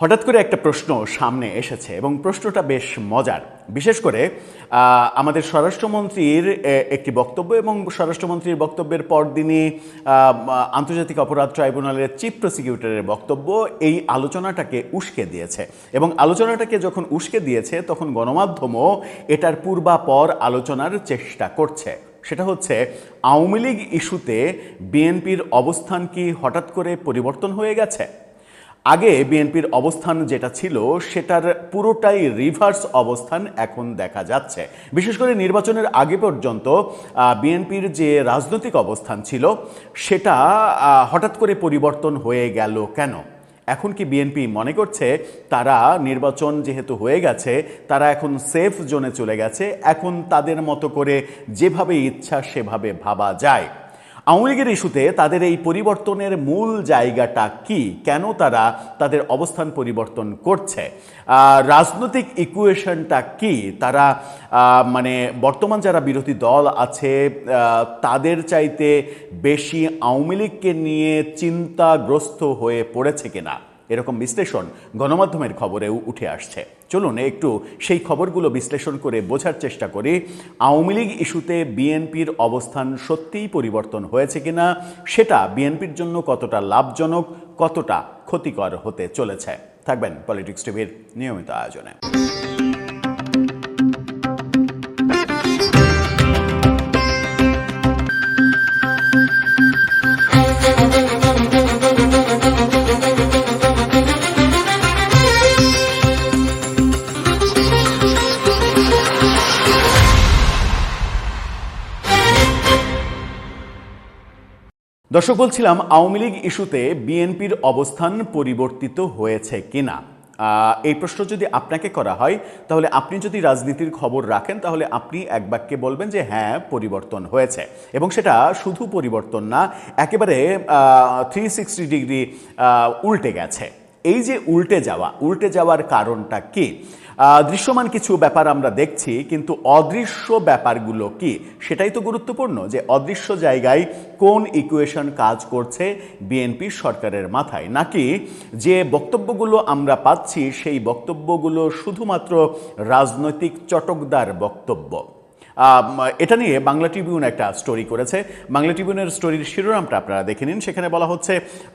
হঠাৎ করে একটা প্রশ্ন সামনে এসেছে এবং প্রশ্নটা বেশ মজার। বিশেষ করে আমাদের স্বরাষ্ট্রমন্ত্রীর একটি বক্তব্য এবং স্বরাষ্ট্রমন্ত্রীর বক্তব্যের পরদিনই আন্তর্জাতিক অপরাধ ট্রাইব্যুনালের চিফ প্রসিকিউটরের বক্তব্য এই আলোচনাটাকে উস্কে দিয়েছে। এবং আলোচনাটাকে যখন উস্কে দিয়েছে তখন গণমাধ্যমও এটার পূর্বাপর আলোচনার চেষ্টা করছে। সেটা হচ্ছে আওয়ামী লীগ ইস্যুতে বিএনপির অবস্থান কি হঠাৎ করে পরিবর্তন হয়ে গেছে? আগে বিএনপির অবস্থান যেটা ছিল সেটার পুরোটাই রিভার্স অবস্থান এখন দেখা যাচ্ছে। বিশেষ করে নির্বাচনের আগে পর্যন্ত বিএনপির যে রাজনৈতিক অবস্থান ছিল সেটা হঠাৎ করে পরিবর্তন হয়ে গেল কেন? এখন কি বিএনপি মনে করছে তারা নির্বাচন যেহেতু হয়ে গেছে তারা এখন সেফ জোনে চলে গেছে, এখন তাদের মতো করে যেভাবে ইচ্ছা সেভাবে ভাবা যায়? আওয়ামী লীগের ইস্যুতে তাদের এই পরিবর্তনের মূল জায়গাটা কি? কেন তারা তাদের অবস্থান পরিবর্তন করছে? রাজনৈতিক ইকুয়েশনটা কি? তারা মানে বর্তমান যারা বিরোধী দল আছে তাদের চাইতে বেশি আওয়ামী লীগকে নিয়ে চিন্তাগ্রস্ত হয়ে পড়েছে কিনা, এরকম বিশ্লেষণ গণমাধ্যমের খবরেও উঠে আসছে। চলুন একটু সেই খবরগুলো বিশ্লেষণ করে বোঝার চেষ্টা করি আওয়ামী লীগ ইস্যুতে বিএনপির অবস্থান সত্যিই পরিবর্তন হয়েছে কিনা, সেটা বিএনপির জন্য কতটা লাভজনক, কতটা ক্ষতিকর হতে চলেছে। থাকবেন পলিটিক্স টিভির নিয়মিত আয়োজনে। দর্শক, বলছিলাম আওয়ামী লীগ ইস্যুতে বিএনপির অবস্থান পরিবর্তিত হয়েছে কিনা। এই প্রশ্ন যদি আপনাকে করা হয় তাহলে আপনি যদি রাজনীতির খবর রাখেন তাহলে আপনি এক বাক্যে বলবেন যে হ্যাঁ, পরিবর্তন হয়েছে। এবং সেটা শুধু পরিবর্তন না, একেবারে 360 ডিগ্রি উল্টে গেছে। এই যে উল্টে যাওয়ার কারণটা কি? দৃশ্যমান কিছু ব্যাপার আমরা দেখছি, কিন্তু অদৃশ্য ব্যাপারগুলো কি সেটাই তো গুরুত্বপূর্ণ। যে অদৃশ্য জায়গায় কোন ইকুয়েশন কাজ করছে বিএনপি সরকারের মাথায়, নাকি যে বক্তব্যগুলো আমরা পাচ্ছি সেই বক্তব্যগুলো শুধুমাত্র রাজনৈতিক চটকদার বক্তব্য। এটা নিয়ে বাংলা ট্রিবিউন একটা স্টোরি করেছে। বাংলা ট্রিবিউনের স্টোরির শিরোনামটা আপনারা দেখে নিন। সেখানে বলা হচ্ছে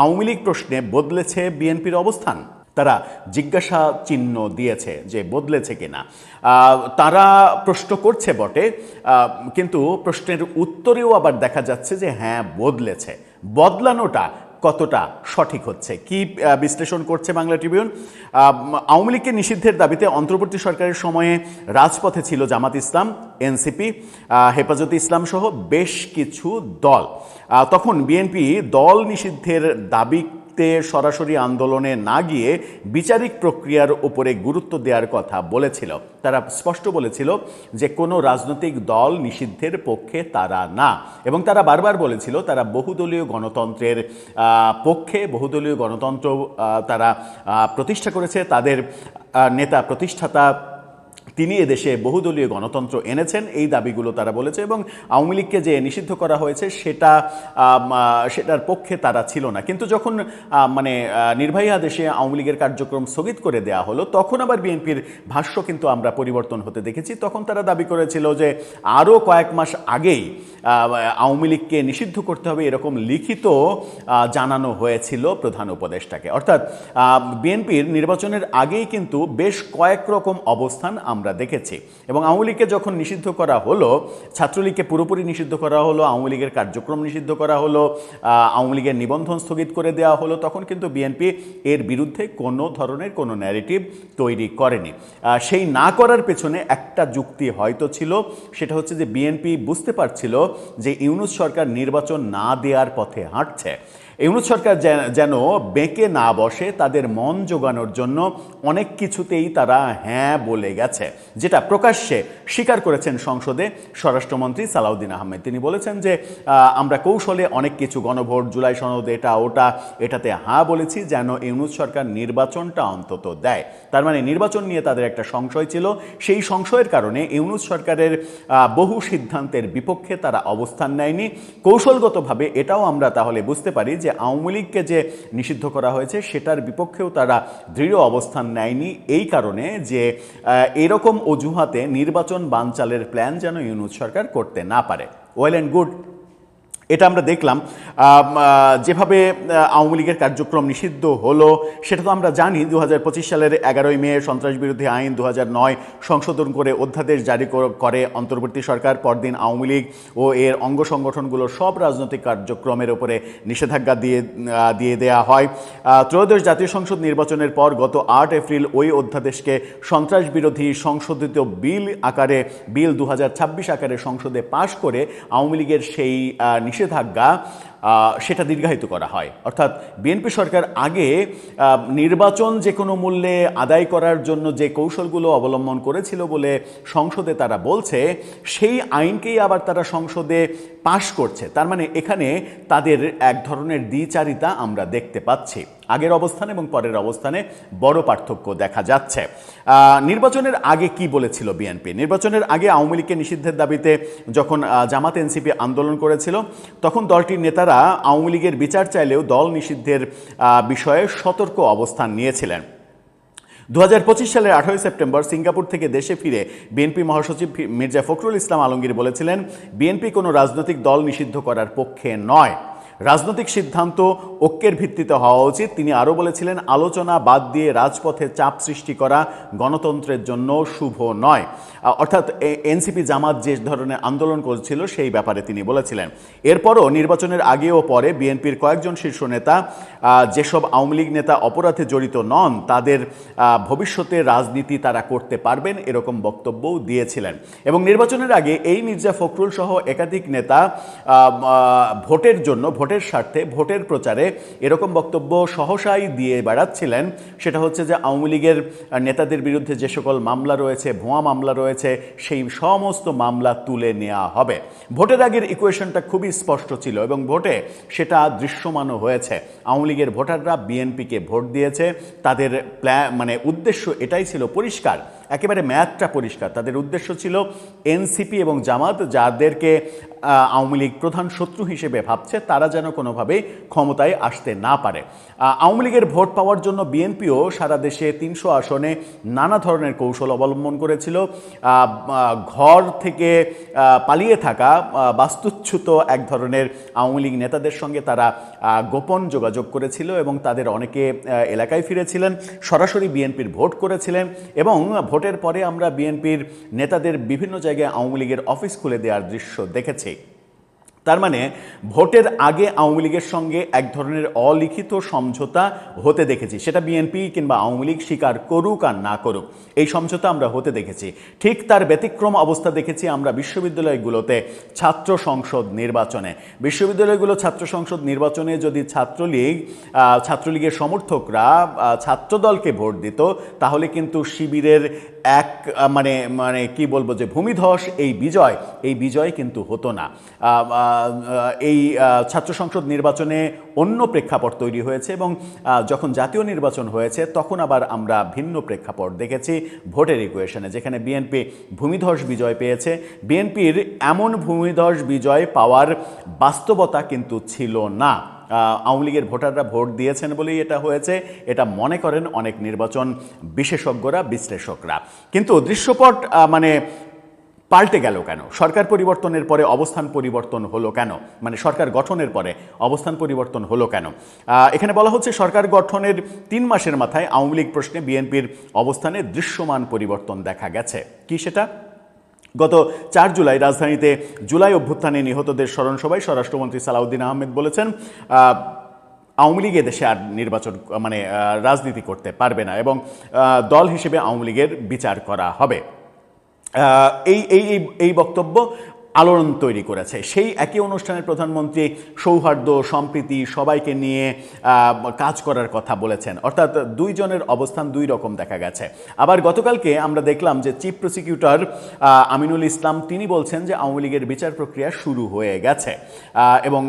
আওয়ামী লীগ প্রশ্নে বদলেছে বিএনপির অবস্থান। তারা জিজ্ঞাসা চিহ্ন দিয়েছে যে বদলেছে কিনা। তারা প্রশ্ন করছে বটে, কিন্তু প্রশ্নের উত্তরেও আবার দেখা যাচ্ছে যে হ্যাঁ, বদলেছে। বদলানোটা কতটা সঠিক হচ্ছে, কি বিশ্লেষণ করছে বাংলা ট্রিবিউন? আওয়ামী লীগকে নিষিদ্ধের দাবিতে অন্তর্বর্তী সরকারের সময়ে রাজপথে ছিল জামাত ইসলাম, এনসিপি, হেফাজতে ইসলাম সহ বেশ কিছু দল। তখন বিএনপি দল নিষিদ্ধের দাবি সরাসরি আন্দোলনে না গিয়ে বিচারিক প্রক্রিয়ার উপরে গুরুত্ব দেওয়ার কথা বলেছিল। তারা স্পষ্ট বলেছিল যে কোনো রাজনৈতিক দল নিষিদ্ধের পক্ষে তারা না, এবং তারা বারবার বলেছিল তারা বহুদলীয় গণতন্ত্রের পক্ষে। বহুদলীয় গণতন্ত্র তারা প্রতিষ্ঠা করেছে। তাদের নেতা প্রতিষ্ঠাতা তিনি এদেশে বহুদলীয় গণতন্ত্র এনেছেন, এই দাবিগুলো তারা বলেছে। এবং আওয়ামী লীগকে যে নিষিদ্ধ করা হয়েছে সেটার পক্ষে তারা ছিল না। কিন্তু যখন নির্বাহী আদেশে আওয়ামী লীগের কার্যক্রম স্থগিত করে দেওয়া হলো তখন আবার বিএনপির ভাষ্য কিন্তু আমরা পরিবর্তন হতে দেখেছি। তখন তারা দাবি করেছিল যে আরও কয়েক মাস আগেই আওয়ামী লীগকে নিষিদ্ধ করতে হবে, এরকম লিখিত জানানো হয়েছিল প্রধান উপদেষ্টাকে। অর্থাৎ বিএনপির নির্বাচনের আগেই কিন্তু বেশ কয়েক রকম অবস্থান আমরা দেখেছি। এবং আওয়ামী লীগকে যখন নিষিদ্ধ করা হলো, ছাত্রলীগকে পুরোপুরি নিষিদ্ধ করা হলো, আওয়ামী লীগের কার্যক্রম নিষিদ্ধ করা হলো, আওয়ামী লীগের নিবন্ধন স্থগিত করে দেওয়া হলো, তখন কিন্তু বিএনপি এর বিরুদ্ধে কোনো ধরনের কোনো ন্যারেটিভ তৈরি করেনি। সেই না করার পেছনে একটা যুক্তি হয়তো ছিল, সেটা হচ্ছে যে বিএনপি বুঝতে পারছিল যে ইউনূস সরকার নির্বাচন না দেওয়ার পথে হাঁটছে। ইউনূস সরকার যেন বেঁকে না বসে, তাদের মন জোগানোর জন্য অনেক কিছুতেই তারা হ্যাঁ বলে গেছে, যেটা প্রকাশ্যে স্বীকার করেছেন সংসদে স্বরাষ্ট্রমন্ত্রী সালাউদ্দিন আহমেদ। তিনি বলেছেন যে আমরা কৌশলে অনেক কিছু, গণভোট, জুলাই সনদ, এটা ওটা, এটাতে হ্যাঁ বলেছি যেন ইউনূস সরকার নির্বাচনটা অন্তত দেয়। তার মানে নির্বাচন নিয়ে তাদের একটা সংশয় ছিল। সেই সংশয়ের কারণে ইউনূস সরকারের বহু সিদ্ধান্তের বিপক্ষে তারা অবস্থান নেয়নি। কৌশলগতভাবে এটাও আমরা তাহলে বুঝতে পারি যে যে আওয়ামী লীগকে যে নিষিদ্ধ করা হয়েছে সেটার বিপক্ষেও তারা দৃঢ় অবস্থান নেয়নি, এই কারণে যে এরকম অজুহাতে নির্বাচন বানচালের প্ল্যান যেন ইউনূস সরকার করতে না পারে। ওয়েল অ্যান্ড গুড, এটা আমরা দেখলাম। যেভাবে আওয়ামী লীগের কার্যক্রম নিষিদ্ধ হলো সেটা তো আমরা জানি। 2025 সালের 11ই মে সন্ত্রাস বিরোধী আইন 2009 সংশোধন করে অধ্যাদেশ জারি করে অন্তর্বর্তী সরকার। পরদিন আওয়ামী লীগ ও এর অঙ্গ সংগঠনগুলোর সব রাজনৈতিক কার্যক্রমের উপরে নিষেধাজ্ঞা দিয়ে দেওয়া হয়। ত্রয়োদশ জাতীয় সংসদ নির্বাচনের পর গত 8 এপ্রিল ওই অধ্যাদেশকে সন্ত্রাস বিরোধী সংশোধিত বিল 2026 আকারে সংসদে পাশ করে আওয়ামী লীগের সেই নিষেধাজ্ঞা সেটা দীর্ঘায়িত করা হয়। অর্থাৎ বিএনপি সরকার আগে নির্বাচন যে কোনো মূল্যে আদায় করার জন্য যে কৌশলগুলো অবলম্বন করেছিল বলে সংসদে তারা বলছে, সেই আইনকেই আবার তারা সংসদে পাশ করছে। তার মানে এখানে তাদের এক ধরনের দ্বিচারিতা আমরা দেখতে পাচ্ছি। আগের অবস্থান এবং পরের অবস্থানে বড় পার্থক্য দেখা যাচ্ছে। নির্বাচনের আগে কি বলেছিল বিএনপি? নির্বাচনের আগে আওয়ামী লীগকে নিষিদ্ধের দাবিতে যখন জামাত এনসিপি আন্দোলন করেছিল, তখন দলটির নেতারা আওয়ামী লীগের বিচার চাইলেও দল নিষিদ্ধের বিষয়ে সতর্ক অবস্থান নিয়েছিলেন। 2025 সালের 18 সেপ্টেম্বর সিঙ্গাপুর থেকে দেশে ফিরে বিএনপি মহাসচিব মির্জা ফখরুল ইসলাম আলমগীর বলেছিলেন, বিএনপি কোনো রাজনৈতিক দল নিষিদ্ধ করার পক্ষে নয়, রাজনৈতিক সিদ্ধান্ত ঐক্যের ভিত্তিতে হওয়া উচিত। তিনি আরও বলেছিলেন, আলোচনা বাদ দিয়ে রাজপথে চাপ সৃষ্টি করা গণতন্ত্রের জন্য শুভ নয়। অর্থাৎ এনসিপি জামাত যে ধরনের আন্দোলন করেছিল সেই ব্যাপারে তিনি বলেছিলেন। এরপরও নির্বাচনের আগে ও পরে বিএনপির কয়েকজন শীর্ষ নেতা, যেসব আওয়ামী লীগ নেতা অপরাধে জড়িত নন, তাদের ভবিষ্যতে রাজনীতি তারা করতে পারবেন, এরকম বক্তব্যও দিয়েছিলেন। এবং নির্বাচনের আগে এই মির্জা ফখরুল সহ একাধিক নেতা ভোটের জন্য, ভোটের স্বার্থে, ভোটের প্রচারে এরকম বক্তব্য সহসাই দিয়ে বেড়াচ্ছিলেন। সেটা হচ্ছে যে আওয়ামী লীগের নেতাদের বিরুদ্ধে যে সকল মামলা রয়েছে, ভুয়া মামলা রয়েছে, সেই সমস্ত মামলা তুলে নেওয়া হবে। ভোটের আগের ইকুয়েশনটা খুবই স্পষ্ট ছিল এবং ভোটে সেটা দৃশ্যমানও হয়েছে। আওয়ামী লীগের ভোটাররা বিএনপিকে ভোট দিয়েছে। তাদের উদ্দেশ্য এটাই ছিল পরিষ্কার, একেবারে ম্যাথটা পরিষ্কার। তাদের উদ্দেশ্য ছিল এনসিপি এবং জামাত, যাদেরকে আওয়ামী লীগ প্রধান শত্রু হিসেবে ভাবছে, তারা যেন কোনোভাবেই ক্ষমতায় আসতে না পারে। আওয়ামী লীগের ভোট পাওয়ার জন্য বিএনপিও সারা দেশে 300 আসনে নানা ধরনের কৌশল অবলম্বন করেছিল। ঘর থেকে পালিয়ে থাকা বাস্তুচ্যুত এক ধরনের আওয়ামী লীগ নেতাদের সঙ্গে তারা গোপন যোগাযোগ করেছিল এবং তাদের অনেকে এলাকায় ফিরেছিলেন, সরাসরি বিএনপির ভোট করেছিলেন। এবং ভোটের পরে আমরা বিএনপির নেতাদের বিভিন্ন জায়গায় আওয়ামী লীগের অফিস খুলে দেওয়ার দৃশ্য দেখেছি। তার মানে ভোটের আগে আওয়ামী লীগের সঙ্গে এক ধরনের অলিখিত সমঝোতা হতে দেখেছি। সেটা বিএনপি কিংবা আওয়ামী লীগ স্বীকার করুক আর না করুক, এই সমঝোতা আমরা হতে দেখেছি। ঠিক তার ব্যতিক্রম অবস্থা দেখেছি আমরা বিশ্ববিদ্যালয়গুলোতে ছাত্র সংসদ নির্বাচনে। বিশ্ববিদ্যালয়গুলো ছাত্র সংসদ নির্বাচনে যদি ছাত্রলীগের সমর্থকরা ছাত্রদলকে ভোট দিত, তাহলে কিন্তু শিবিরের এক কি বলবো যে ভূমিধস এই বিজয় কিন্তু হতো না। এই ছাত্র সংসদ নির্বাচনে অন্য প্রেক্ষাপট তৈরি হয়েছে এবং যখন জাতীয় নির্বাচন হয়েছে তখন আবার আমরা ভিন্ন প্রেক্ষাপট দেখেছি ভোটের ইকুয়েশনে, যেখানে বিএনপি ভূমিধস বিজয় পেয়েছে। বিএনপির এমন ভূমিধস বিজয় পাওয়ার বাস্তবতা কিন্তু ছিল না। আওয়ামী লীগের ভোটাররা ভোট দিয়েছেন বলেই এটা হয়েছে, এটা মনে করেন অনেক নির্বাচন বিশেষজ্ঞরা, বিশ্লেষকরা। কিন্তু দৃশ্যপট পাল্টে গেল কেন? সরকার পরিবর্তনের পরে অবস্থান পরিবর্তন হলো কেন? সরকার গঠনের পরে অবস্থান পরিবর্তন হলো কেন? এখানে বলা হচ্ছে সরকার গঠনের 3 মাসের মাথায় আওয়ামী লীগ প্রশ্নে বিএনপির অবস্থানে দৃশ্যমান পরিবর্তন দেখা গেছে। কি সেটা? গত 4 জুলাই রাজধানীতে জুলাই অভ্যুত্থানে নিহতদের স্মরণ সভায় স্বরাষ্ট্রমন্ত্রী সালাউদ্দিন আহমেদ বলেছেন, আওয়ামী লীগ এদেশে আর রাজনীতি করতে পারবে না এবং দল হিসেবে আওয়ামী লীগের বিচার করা হবে। এই বক্তব্য আলোড়ন তৈরি করেছে। সেই একই অনুষ্ঠানে প্রধানমন্ত্রী সৌহার্দ্য, সম্প্রীতি, সবাইকে নিয়ে কাজ করার কথা বলেছেন। অর্থাৎ দুইজনের অবস্থান দুই রকম দেখা গেছে। আবার গতকালকে আমরা দেখলাম যে চিফ প্রসিকিউটর আমিনুল ইসলাম তিনি বলছেন যে আওয়ামী লীগের বিচার প্রক্রিয়া শুরু হয়ে গেছে এবং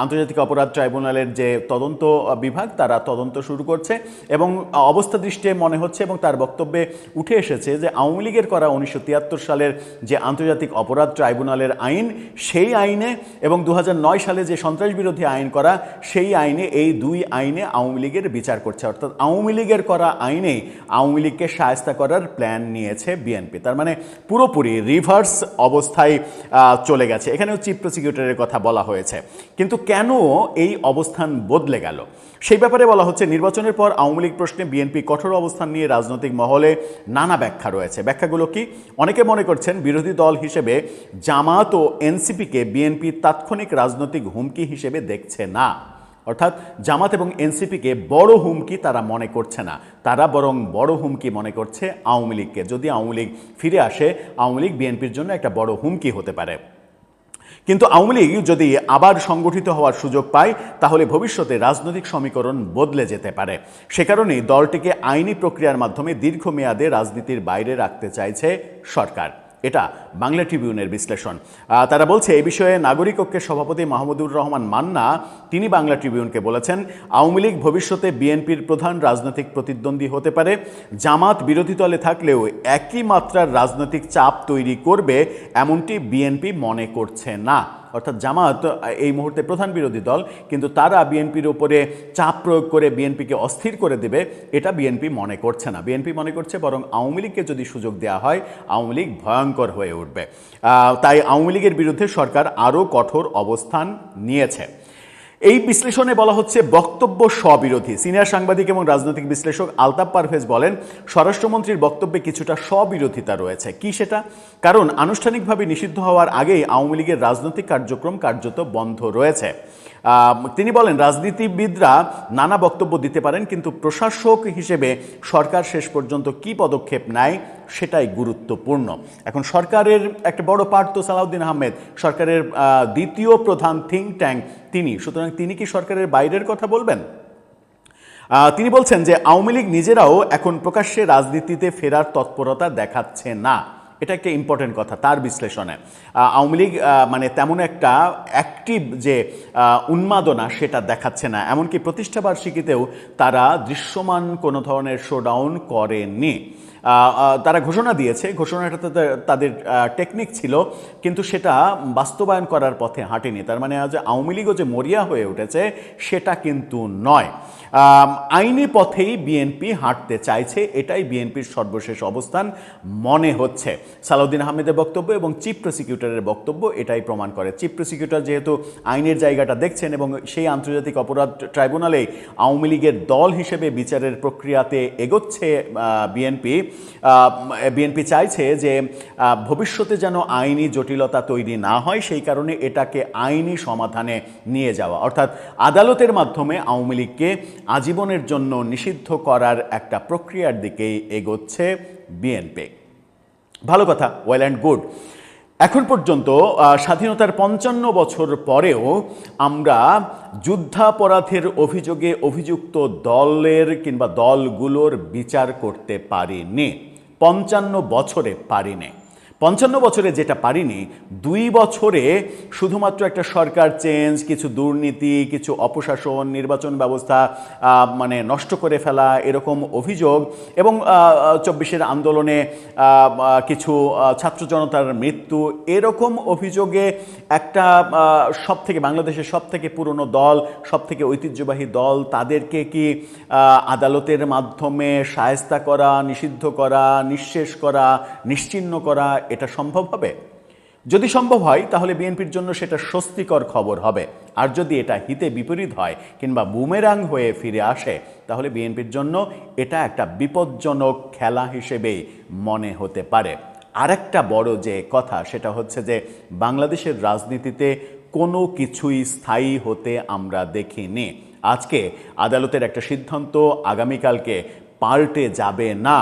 আন্তর্জাতিক অপরাধ ট্রাইব্যুনালের যে তদন্ত বিভাগ তারা তদন্ত শুরু করছে এবং অবস্থা দৃষ্টে মনে হচ্ছে এবং তার বক্তব্যে উঠে এসেছে যে আওয়ামী লীগের করা 1973 সালের যে আন্তর্জাতিক আন্তর্জাতিক অপরাধ ট্রাইব্যুনালের আইন, সেই আইনে এবং 2009 সালে যে সন্ত্রাস বিরোধী আইন করা, সেই আইনে, এই দুই আইনে আওয়ামী লীগের বিচার করছে। অর্থাৎ আওয়ামী লীগের করা আইনে আওয়ামী লীগকে শায়েস্তা করার প্ল্যান নিয়েছে বিএনপি। তার মানে পুরোপুরি রিভার্স অবস্থায় চলে গেছে। এখানেও চিফ প্রসিকিউটরের কথা বলা হয়েছে। কিন্তু কেন এই অবস্থান বদলে গেল সেই ব্যাপারে বলা হচ্ছে, নির্বাচনের পর আওয়ামী লীগ প্রশ্নে বিএনপি কঠোর অবস্থান নিয়ে রাজনৈতিক মহলে নানা ব্যাখ্যা রয়েছে। ব্যাখ্যাগুলো কি? অনেকে মনে করছেন বিরোধী দল হিসেবে জামাত ও এনসিপিকে বিএনপি তাৎক্ষণিক রাজনৈতিক হুমকি হিসেবে দেখছে না। অর্থাৎ জামাত এবং এনসিপিকে বড় হুমকি তারা মনে করছে না, তারা বরং বড় হুমকি মনে করছে আওয়ামী লীগকে। যদি আওয়ামী লীগ ফিরে আসে, আওয়ামী লীগ বিএনপির জন্য একটা বড় হুমকি হতে পারে। কিন্তু আওয়ামী লীগ যদি আবার সংগঠিত হওয়ার সুযোগ পায়, তাহলে ভবিষ্যতে রাজনৈতিক সমীকরণ বদলে যেতে পারে। সে কারণেই দলটিকে আইনি প্রক্রিয়ার মাধ্যমে দীর্ঘমেয়াদে রাজনীতির বাইরে রাখতে চাইছে সরকার। এটা বাংলা ট্রিবিউনের বিশ্লেষণ। তারা বলছে, এই বিষয়ে নাগরিক ঐক্যের সভাপতি মাহমুদুর রহমান মান্না তিনি বাংলা ট্রিবিউনকে বলেছেন, আওয়ামী লীগ ভবিষ্যতে বিএনপির প্রধান রাজনৈতিক প্রতিদ্বন্দ্বী হতে পারে। জামাত বিরোধী দলে থাকলেও একই মাত্রার রাজনৈতিক চাপ তৈরি করবে এমনটি বিএনপি মনে করছে না। অর্থাৎ জামাত এই মুহূর্তে প্রধান বিরোধী দল, কিন্তু তারা বিএনপির উপরে চাপ প্রয়োগ করে বিএনপিকে অস্থির করে দেবে, এটা বিএনপি মনে করছে না। বিএনপি মনে করছে বরং আওয়ামী লীগকে যদি সুযোগ দেওয়া হয়, আওয়ামী লীগ ভয়ঙ্কর হয়ে উঠবে। তাই আওয়ামী লীগের বিরুদ্ধে সরকার আরও কঠোর অবস্থান নিয়েছে। এই বিশ্লেষণে বলা হচ্ছে বক্তব্য স্ববিরোধী। সিনিয়র সাংবাদিক এবং রাজনৈতিক বিশ্লেষক আলতাফ পারভেজ বলেন, স্বরাষ্ট্রমন্ত্রীর বক্তব্যে কিছুটা স্ববিরোধিতা রয়েছে। কি সেটা? কারণ আনুষ্ঠানিকভাবে নিষিদ্ধ হওয়ার আগেই আওয়ামী লীগের রাজনৈতিক কার্যক্রম কার্যত বন্ধ রয়েছে। তিনি বলেন, রাজনীতিবিদরা নানা বক্তব্য দিতে পারেন, কিন্তু প্রশাসক হিসেবে সরকার শেষ পর্যন্ত কি পদক্ষেপ নেয় সেটাই গুরুত্বপূর্ণ। এখন সরকারের একটা বড় পার্ট তো সালাউদ্দিন আহমেদ, সরকারের দ্বিতীয় প্রধান থিঙ্ক ট্যাঙ্ক তিনি। সুতরাং তিনি কি সরকারের বাইরের কথা বলবেন? তিনি বলছেন যে আওয়ামী লীগ নিজেরাও এখন প্রকাশ্যে রাজনীতিতে ফেরার তৎপরতা দেখাচ্ছে না। এটা একটা ইম্পর্টেন্ট কথা তার বিশ্লেষণে। আওয়ামী লীগ মানে তেমন একটা অ্যাক্টিভ যে উন্মাদনা সেটা দেখাচ্ছে না। এমনকি প্রতিষ্ঠাবার্ষিকীতেও তারা দৃশ্যমান কোনো ধরনের শোডাউন করেনি। তারা ঘোষণা দিয়েছে, ঘোষণাটা তাদের টেকনিক ছিল, কিন্তু সেটা বাস্তবায়ন করার পথে হাঁটেনি। তার মানে আজ আওয়ামী লীগও যে মরিয়া হয়ে উঠেছে সেটা কিন্তু নয়। আইনি পথেই বিএনপি হাঁটতে চাইছে, এটাই বিএনপির সর্বশেষ অবস্থান মনে হচ্ছে। সালাউদ্দিন আহমেদের বক্তব্য এবং চিফ প্রসিকিউটরের বক্তব্য এটাই প্রমাণ করে। চিফ প্রসিকিউটর যেহেতু আইনের জায়গাটা দেখছেন এবং সেই আন্তর্জাতিক অপরাধ ট্রাইব্যুনালে আওয়ামী লীগের দল হিসেবে বিচারের প্রক্রিয়াতে এগোচ্ছে বিএনপি চাইছে যে ভবিষ্যতে যেন আইনি জটিলতা তৈরি না হয়, সেই কারণে এটাকে আইনি সমাধানে নিয়ে যাওয়া, অর্থাৎ আদালতের মাধ্যমে আওয়ামী লীগকে আজীবনের জন্য নিষিদ্ধ করার একটা প্রক্রিয়ার দিকেই এগোচ্ছে বিএনপি। ভালো কথা, ওয়েল অ্যান্ড গুড। এখন পর্যন্ত স্বাধীনতার 55 বছর পরেও আমরা যুদ্ধাপরাধের অভিযোগে অভিযুক্ত দলের কিংবা দলগুলোর বিচার করতে পারিনি। 55 বছরে পারিনি। 55 বছরে যেটা পারিনি, 2 বছরে শুধুমাত্র একটা সরকার চেঞ্জ, কিছু দুর্নীতি, কিছু অপশাসন, নির্বাচন ব্যবস্থা মানে নষ্ট করে ফেলা, এরকম অভিযোগ, এবং 24-এর আন্দোলনে কিছু ছাত্র জনতার মৃত্যু, এরকম অভিযোগে একটা বাংলাদেশের সব থেকে পুরনো দল, সব থেকে ঐতিহ্যবাহী দল, তাদেরকে কি আদালতের মাধ্যমে শায়েস্তা করা, নিষিদ্ধ করা, নিঃশেষ করা, নিশ্চিহ্ন করা, এটা সম্ভব হবে? যদি সম্ভব হয় তাহলে বিএনপির জন্য সেটা স্বস্তিকর খবর হবে। আর যদি এটা হিতে বিপরীত হয় কিংবা বুমেরাং হয়ে ফিরে আসে, তাহলে বিএনপির জন্য এটা একটা বিপজ্জনক খেলা হিসেবেই মনে হতে পারে। আরেকটা বড় যে কথা সেটা হচ্ছে যে বাংলাদেশের রাজনীতিতে কোনো কিছুই স্থায়ী হতে আমরা দেখিনি। আজকে আদালতের একটা সিদ্ধান্ত আগামীকালকে পাল্টে যাবে না,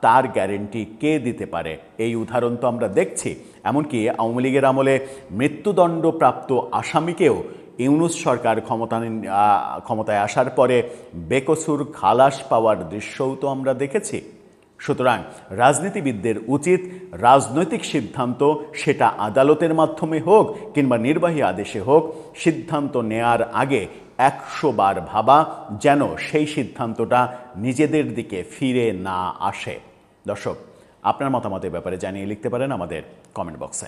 তার গ্যারেন্টি কে দিতে পারে? এই উদাহরণ তো আমরা দেখছি। এমনকি আওয়ামী লীগের আমলে মৃত্যুদণ্ডপ্রাপ্ত আসামিকেও ইউনূস সরকার ক্ষমতায় আসার পরে বেকসুর খালাস পাওয়ার দৃশ্যও তো আমরা দেখেছি। সুতরাং রাজনীতিবিদদের উচিত রাজনৈতিক সিদ্ধান্ত, সেটা আদালতের মাধ্যমে হোক কিংবা নির্বাহী আদেশে হোক, সিদ্ধান্ত নেয়ার আগে 100 বার ভাবা, যেন সেই সিদ্ধান্তটা নিজেদের দিকে ফিরে না আসে। দর্শক, আপনার মতামতের ব্যাপারে জানিয়ে লিখতে পারেন আমাদের কমেন্ট বক্সে।